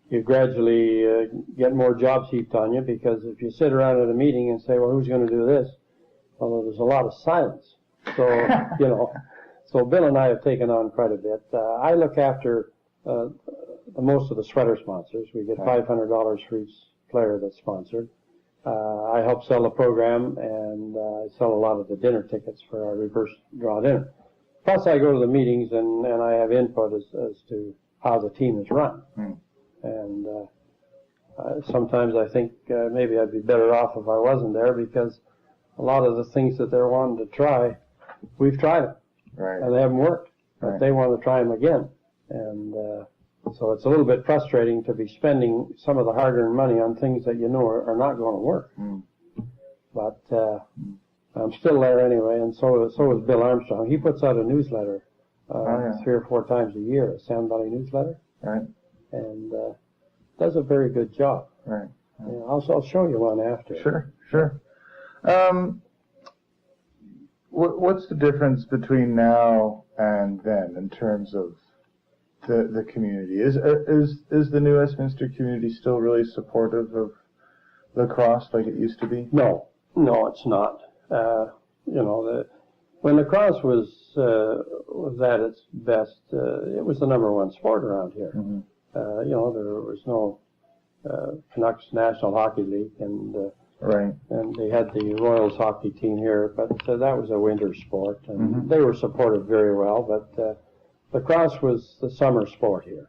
you gradually get more jobs heaped on you, because if you sit around at a meeting and say, well, who's going to do this? Well, there's a lot of silence. So, you know, so Bill and I have taken on quite a bit. I look after most of the sweater sponsors. We get $500 for each player that's sponsored. I help sell the program, and I sell a lot of the dinner tickets for our reverse draw dinner. Plus, I go to the meetings, and I have input as to how the team is run. Mm. And sometimes I think maybe I'd be better off if I wasn't there, because a lot of the things that they're wanting to try, we've tried them. Right. And they haven't worked. But they want to try them again. And so it's a little bit frustrating to be spending some of the hard-earned money on things that you know are not going to work. Mm. But I'm still there anyway, and so is Bill Armstrong. He puts out a newsletter 3 or 4 times a year, a Sand Valley newsletter. Right. And does a very good job. Right. Yeah, I'll show you one after. Sure, sure. What's the difference between now and then in terms of the community? Is the New Westminster community still really supportive of lacrosse like it used to be? No, it's not. You know, when lacrosse was at its best, it was the #1 sport around here. Mm-hmm. You know, there was no Canucks National Hockey League, and and they had the Royals hockey team here, but that was a winter sport, and they were supported very well. But lacrosse was the summer sport here,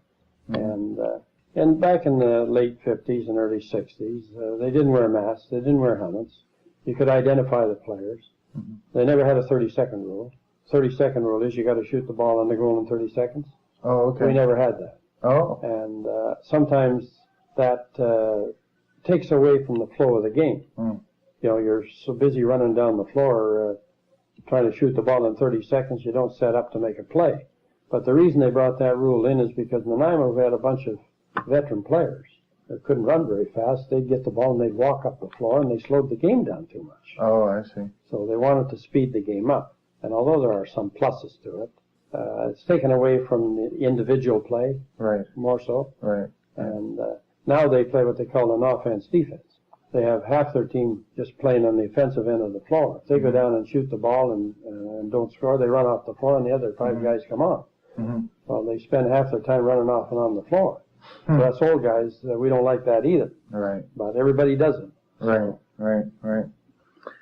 and back in the late 50s and early 60s, they didn't wear masks, they didn't wear helmets. You could identify the players. Mm-hmm. They never had a 30-second rule. 30-second rule is you got to shoot the ball on the goal in 30 seconds. Oh, okay. We never had that. Oh. And sometimes that takes away from the flow of the game. Mm. You know, you're so busy running down the floor trying to shoot the ball in 30 seconds, you don't set up to make a play. But the reason they brought that rule in is because Nanaimo had a bunch of veteran players that couldn't run very fast. They'd get the ball and they'd walk up the floor, and they slowed the game down too much. Oh, I see. So they wanted to speed the game up. And although there are some pluses to it, it's taken away from the individual play, more so. Right. And now they play what they call an offense-defense. They have half their team just playing on the offensive end of the floor. If they go down and shoot the ball and don't score, they run off the floor, and the other 5 guys come on. Mm-hmm. Well, they spend half their time running off and on the floor. So us old guys, we don't like that either. Right. But everybody does it. Right.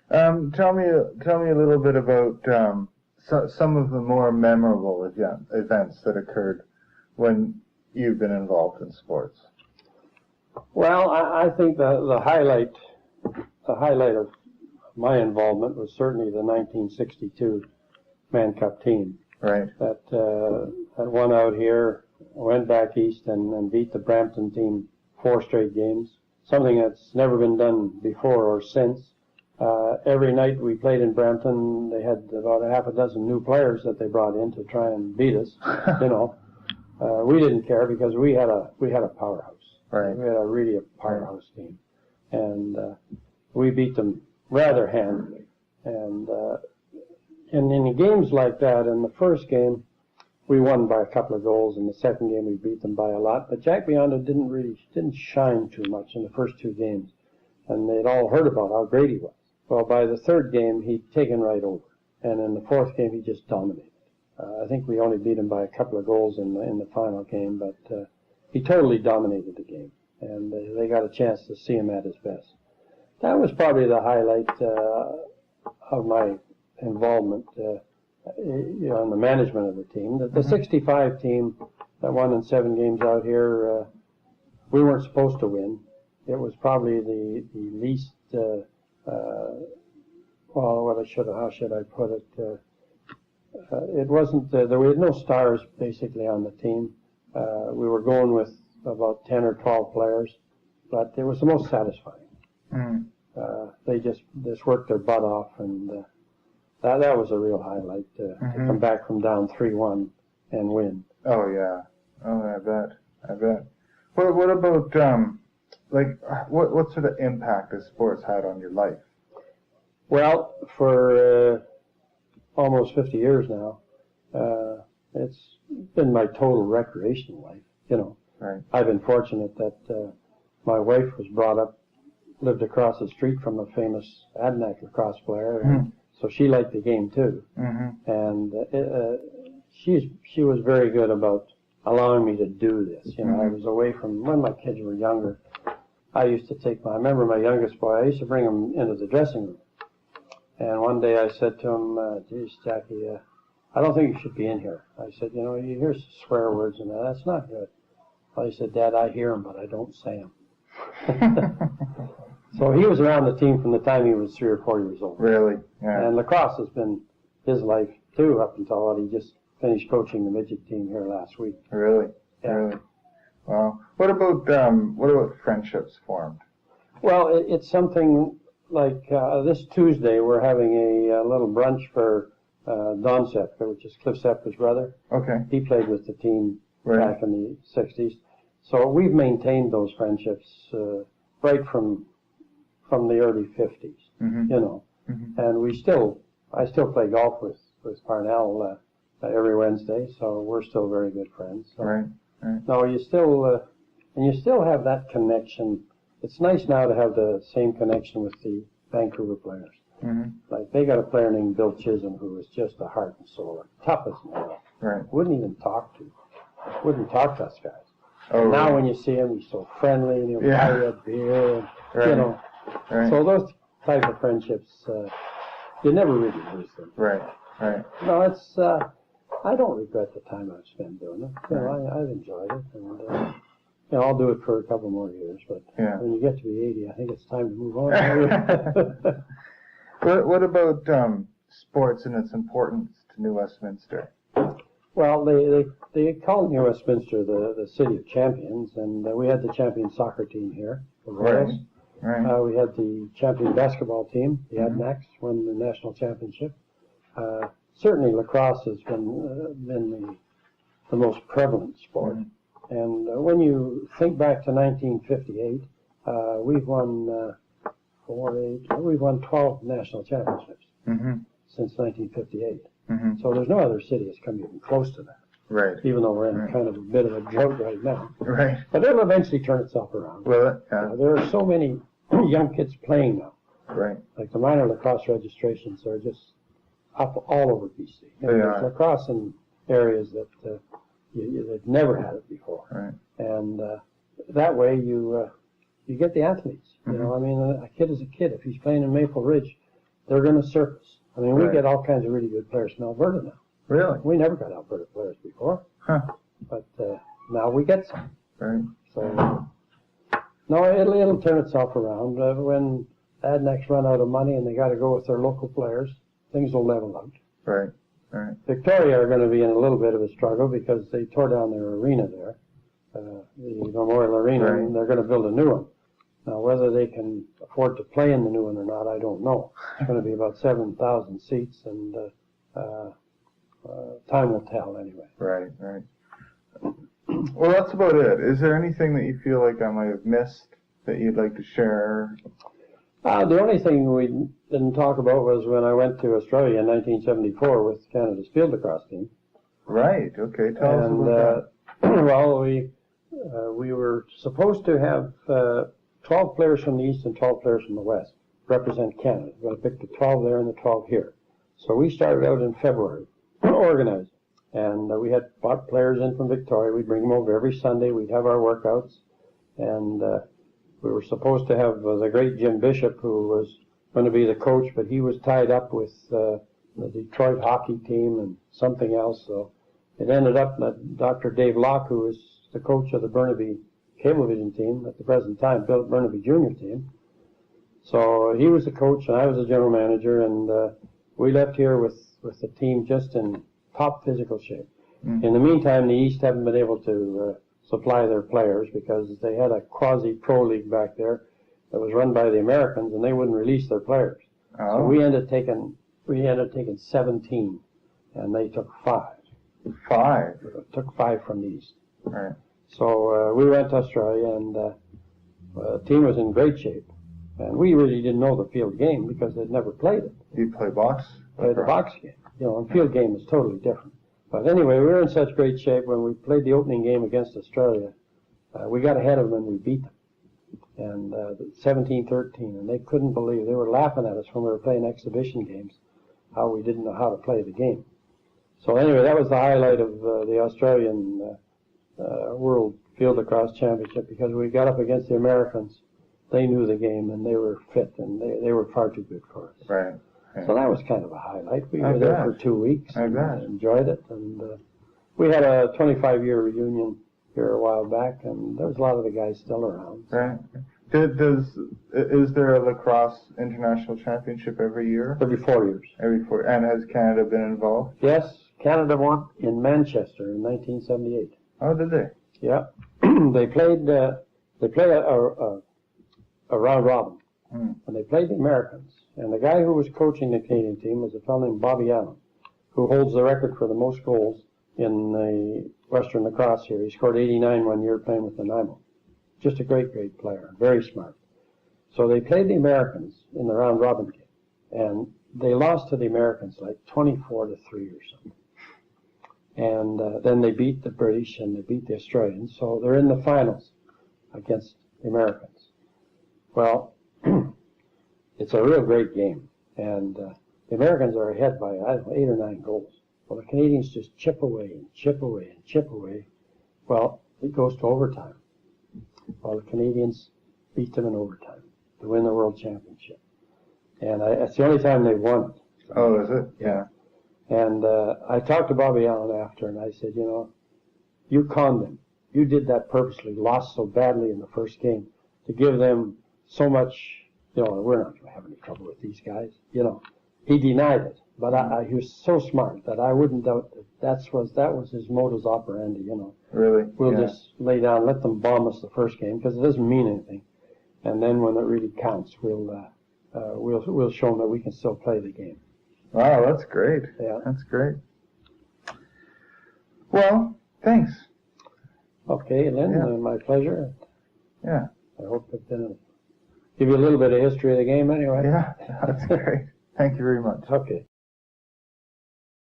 Tell me a little bit about some of the more memorable events that occurred when you've been involved in sports. Well, I think the highlight of my involvement was certainly the 1962 Man Cup team. Right. That won out here, went back east, and beat the Brampton team 4 straight games. Something that's never been done before or since. Every night we played in Brampton, they had about a half a dozen new players that they brought in to try and beat us. You know, we didn't care because we had a powerhouse. Right. We had a powerhouse team, and we beat them rather handily. And in games like that, in the first game, we won by a couple of goals. In the second game, we beat them by a lot. But Jack Biondo didn't shine too much in the first 2 games, and they'd all heard about how great he was. Well, by the third game, he'd taken right over, and in the fourth game, he just dominated. I think we only beat him by a couple of goals in the final game, but he totally dominated the game, and they got a chance to see him at his best. That was probably the highlight of my involvement, you know, in the management of the team. The 65 team that won in 7 games out here, we weren't supposed to win. It was probably the least, well, how should I put it? It wasn't, there were no stars basically on the team. We were going with about 10 or 12 players, but it was the most satisfying. They just worked their butt off, and that was a real highlight, to come back from down 3-1 and win. Oh, yeah. Oh, I bet. What about, what sort of impact has sports had on your life? Well, for almost 50 years now, it's been my total recreational life, you know. Right. I've been fortunate that my wife was lived across the street from a famous Adanac lacrosse player, and so she liked the game too. And she was very good about allowing me to do this. You know, I was away from, when my kids were younger, I used to I remember my youngest boy, I used to bring him into the dressing room. And one day I said to him, geez, Jackie, I don't think you should be in here. I said, you know, you hear swear words and that's not good. Well, he said, Dad, I hear them, but I don't say them. So he was around the team from the time he was 3 or 4 years old. Really? Yeah. And lacrosse has been his life too, up until he just finished coaching the midget team here last week. Really? Yeah. Really? Wow. What about friendships formed? Well, it's something like this Tuesday we're having a little brunch for Don Sepka, which is Cliff Sepka's brother. Okay. He played with the team Right. back in the 60s. So we've maintained those friendships right from the early 50s, you know. And I still play golf with Parnell every Wednesday, so we're still very good friends. So, Right. no, you still have that connection. It's nice now to have the same connection with the Vancouver players. Like, they got a player named Bill Chisholm who is just a heart and soul, tough as nails. Right. Wouldn't talk to us guys. Oh, now right. when you see him, he's so friendly, and he'll buy you a beer, and, Right. you know. Right. So those type of friendships, you never really lose them. Right. Right. No, it's, I don't regret the time I've spent doing it. You know, I've enjoyed it, and, you know, I'll do it for a couple more years, but when you get to be 80, I think it's time to move on. What about sports and its importance to New Westminster? Well, they call New Westminster the City of Champions, and we had the champion soccer team here, the Royals. Right. We had the champion basketball team, the Adanacs, won the national championship. Certainly lacrosse has been the most prevalent sport. And when you think back to 1958, we've won 12 national championships since 1958. So there's no other city that's come even close to that. Right. Even though we're in kind of a bit of a drought right now. Right. But it'll eventually turn itself around. Well, There are so many young kids playing now. Right. Like the minor lacrosse registrations are just up all over BC. They There's are. lacrosse in areas that they've never had it before. Right. And that way you get the athletes. You know, I mean, a kid is a kid. If he's playing in Maple Ridge, they're going to surface. I mean, we get all kinds of really good players from Alberta now. Really? We never got Alberta players before. Huh. But now we get some. Right. So, no, it'll turn itself around. When Adnex run out of money and they got to go with their local players, things will level out. Right, right. Victoria are going to be in a little bit of a struggle because they tore down their arena there, the Memorial Arena, Right. and they're going to build a new one. Now, whether they can afford to play in the new one or not, I don't know. It's going to be about 7,000 seats, and time will tell anyway. Right, right. Well, that's about it. Is there anything that you feel like I might have missed that you'd like to share? The only thing we didn't talk about was when I went to Australia in 1974 with Canada's field lacrosse team. Right, okay. Tell us about that. Well, we were supposed to have 12 players from the East and 12 players from the West represent Canada. We're going to pick the 12 there and the 12 here. So we started out in February, organized. And we had brought players in from Victoria. We'd bring them over every Sunday. We'd have our workouts. And we were supposed to have the great Jim Bishop, who was going to be the coach, but he was tied up with the Detroit hockey team and something else. So it ended up that Dr. Dave Locke, who was the coach of the Burnaby Cablevision team at the present time, built Burnaby Junior team. So he was the coach and I was the general manager, and we left here with the team just in top physical shape. Mm. In the meantime, the East haven't been able to supply their players because they had a quasi-pro league back there that was run by the Americans, and they wouldn't release their players. Oh. So we ended up taking 17, and they took 5. 5? Took 5 from the East. Right. So we went to Australia, and the team was in great shape. And we really didn't know the field game because they'd never played it. You play box? Played the box game. You know, and field game is totally different. But anyway, we were in such great shape when we played the opening game against Australia. We got ahead of them and we beat them. And 17-13, and they couldn't believe, they were laughing at us when we were playing exhibition games, how we didn't know how to play the game. So anyway, that was the highlight of the Australian World Field Lacrosse Championship, because we got up against the Americans. They knew the game and they were fit, and they were far too good for us. Right. So that was kind of a highlight. We were there for 2 weeks and enjoyed it. And we had a 25-year reunion here a while back, and there was a lot of the guys still around. So. Right. Is there a lacrosse international championship every year? Every 4 years. Every 4. And has Canada been involved? Yes, Canada won in Manchester in 1978. Oh, did they? Yeah. They played a round robin. And they played the Americans. And the guy who was coaching the Canadian team was a fellow named Bobby Allen, who holds the record for the most goals in the Western lacrosse here. He scored 89 one year playing with Nanaimo. Just a great, great player. Very smart. So they played the Americans in the round robin game. And they lost to the Americans like 24-3 or something. And then they beat the British and they beat the Australians. So they're in the finals against the Americans. Well, it's a real great game, and the Americans are ahead by, I don't know, 8 or 9 goals. Well, the Canadians just chip away and chip away and chip away. Well, it goes to overtime. Well, the Canadians beat them in overtime to win the World Championship. And it's the only time they've won it. Oh, is it? Yeah. And I talked to Bobby Allen after, and I said, you know, you conned them. You did that purposely, lost so badly in the first game, to give them so much, you know, we're not going to have any trouble with these guys. You know, he denied it, but he was so smart that I wouldn't doubt that that was his modus operandi. You know, really, we'll just lay down, let them bomb us the first game because it doesn't mean anything, and then when it really counts, we'll show them that we can still play the game. Wow, that's great. Yeah, that's great. Well, thanks. Okay, Lynn, my pleasure. Yeah. I hope I've give you a little bit of history of the game anyway. Yeah, that's great. Thank you very much. Okay.